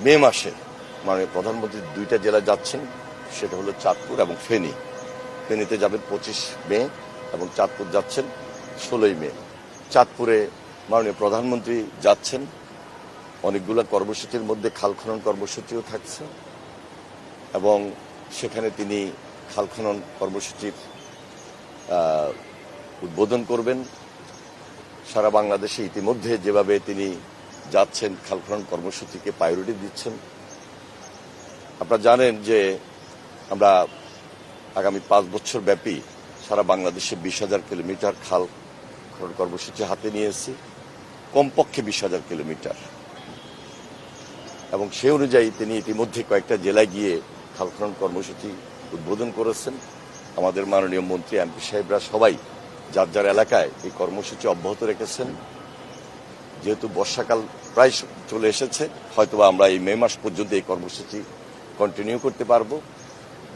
মে মাসে মাননীয় প্রধানমন্ত্রী দুইটা জেলায় যাচ্ছেন, সেটা হলো চাঁদপুর এবং ফেনী। ফেনীতে যাবেন 25 মে এবং চাঁদপুর যাচ্ছেন 16 মে। চাঁদপুরে মাননীয় প্রধানমন্ত্রী যাচ্ছেন, অনেকগুলো কর্মসূচির মধ্যে খাল খনন কর্মসূচিও থাকছে এবং সেখানে তিনি খাল খনন কর্মসূচির উদ্বোধন করবেন। সারা বাংলাদেশে ইতিমধ্যে যেভাবে তিনি যাচ্ছেন খাল খনন কর্মসূচিকে প্রায়োরিটি দিচ্ছেন। আপনারা জানেন যে আমরা আগামী 5 বছর ব্যাপী সারা বাংলাদেশে 20,000 কিলোমিটার খাল খনন কর্মসূচি হাতে নিয়েছি, কমপক্ষে 20,000 কিলোমিটার। এবং সেই অনুযায়ী তিনি ইতিমধ্যে কয়েকটা জেলায় গিয়ে খাল খনন কর্মসূচি উদ্বোধন করেছেন। আমাদের মাননীয় মন্ত্রী এমপি সাহেবরা সবাই যার যার এলাকায় এই কর্মসূচি অব্যাহত রেখেছেন। যেহেতু বর্ষাকাল প্রায় চলে এসেছে, হয়তোবা আমরা এই মে মাস পর্যন্ত এই কর্মসূচি কন্টিনিউ করতে পারবো।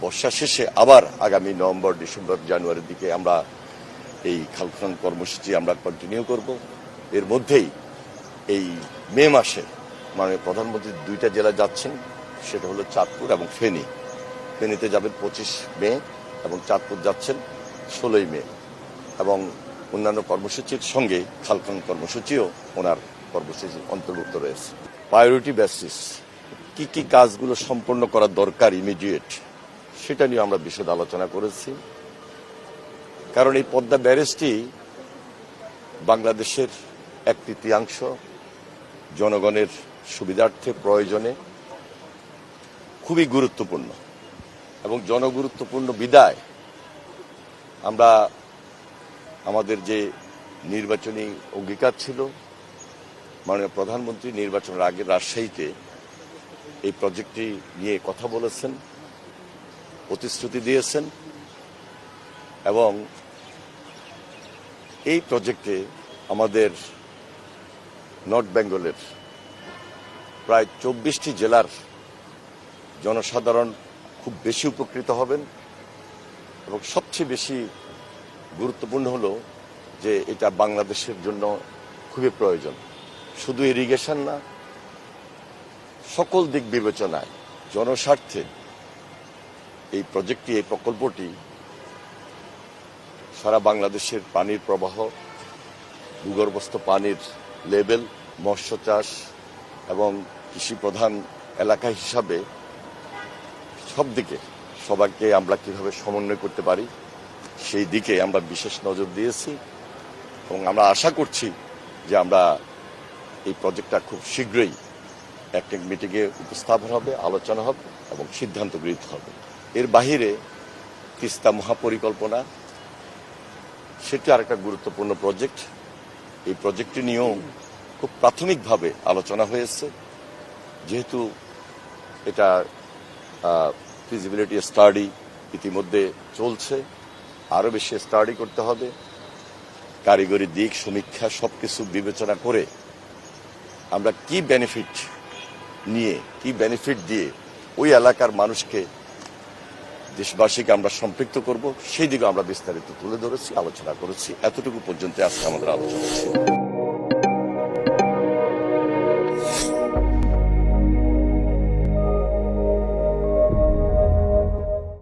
বর্ষা শেষে আবার আগামী নভেম্বর, ডিসেম্বর, জানুয়ারির দিকে আমরা এই খাল খনন কর্মসূচি আমরা কন্টিনিউ করব। এর মধ্যেই এই মে মাসে মাননীয় প্রধানমন্ত্রী দুইটা জেলায় যাচ্ছেন, সেটা হলো চাঁদপুর এবং ফেনী। ফেনীতে যাবেন 25 মে এবং চাঁদপুর যাচ্ছেন 16 মে। এবং অন্যান্য কর্মসূচির সঙ্গে খাল খনন কর্মসূচিও ওনার কর্মসূচির অন্তর্ভুক্ত রয়েছে। প্রায়োরিটি বেসিস কি কি কাজগুলো সম্পন্ন করা দরকার ইমিডিয়েট, সেটা নিয়ে আমরা বিশদ আলোচনা করেছি। কারণ এই পদ্মা ব্যারেজটি বাংলাদেশের 1/3 জনগণের সুবিধার্থে প্রয়োজনে খুবই গুরুত্বপূর্ণ এবং জনগুরুত্বপূর্ণ বিদায় আমরা আমাদের যে নির্বাচনী অঙ্গীকার ছিল, মাননীয় প্রধানমন্ত্রী নির্বাচনের আগে রাজশাহীতে এই প্রজেক্টটি নিয়ে কথা বলেছেন, প্রতিশ্রুতি দিয়েছেন এবং এই প্রজেক্টে আমাদের নর্থ বেঙ্গলের প্রায় 24টি জেলার জনসাধারণ খুব বেশি উপকৃত হবেন। এবং সবচেয়ে বেশি গুরুত্বপূর্ণ হলো যে এটা বাংলাদেশের জন্য খুবই প্রয়োজন। শুধু ইরিগেশন না, সকল দিক বিবেচনায় জনস্বার্থে এই প্রজেক্টটি, এই প্রকল্পটি সারা বাংলাদেশের পানির প্রবাহ, ভূগর্ভস্থ পানির লেভেল, মৎস্য চাষ এবং কৃষি প্রধান এলাকা হিসাবে সব দিকে সবাইকে আমরা কিভাবে সমন্বয় করতে পারি সেই দিকে আমরা বিশেষ নজর দিয়েছি। এবং আমরা আশা করছি যে আমরা এই প্রজেক্টটা খুব শীঘ্রই একটা মিটিংয়ে উপস্থাপন হবে, আলোচনা হবে এবং সিদ্ধান্ত গৃহীত হবে। এর বাহিরে তিস্তা মহাপরিকল্পনা, সেটি আরেকটা গুরুত্বপূর্ণ প্রজেক্ট। এই প্রজেক্টটি নিয়েও খুব প্রাথমিকভাবে আলোচনা হয়েছে। যেহেতু এটা ফিজিবিলিটি স্টাডি ইতিমধ্যে চলছে, আরও বেশি স্টাডি করতে হবে। কারিগরি দিক, সমীক্ষা সবকিছু বিবেচনা করে আমরা কি বেনিফিট নিয়ে, কি বেনিফিট দিয়ে ওই এলাকার মানুষকে, দেশবাসীকে আমরা সম্পৃক্ত করব, সেই দিকে আমরা বিস্তারিত তুলে ধরেছি, আলোচনা করেছি। এতটুকু পর্যন্ত আজকে আমাদের আলোচনা ছিল।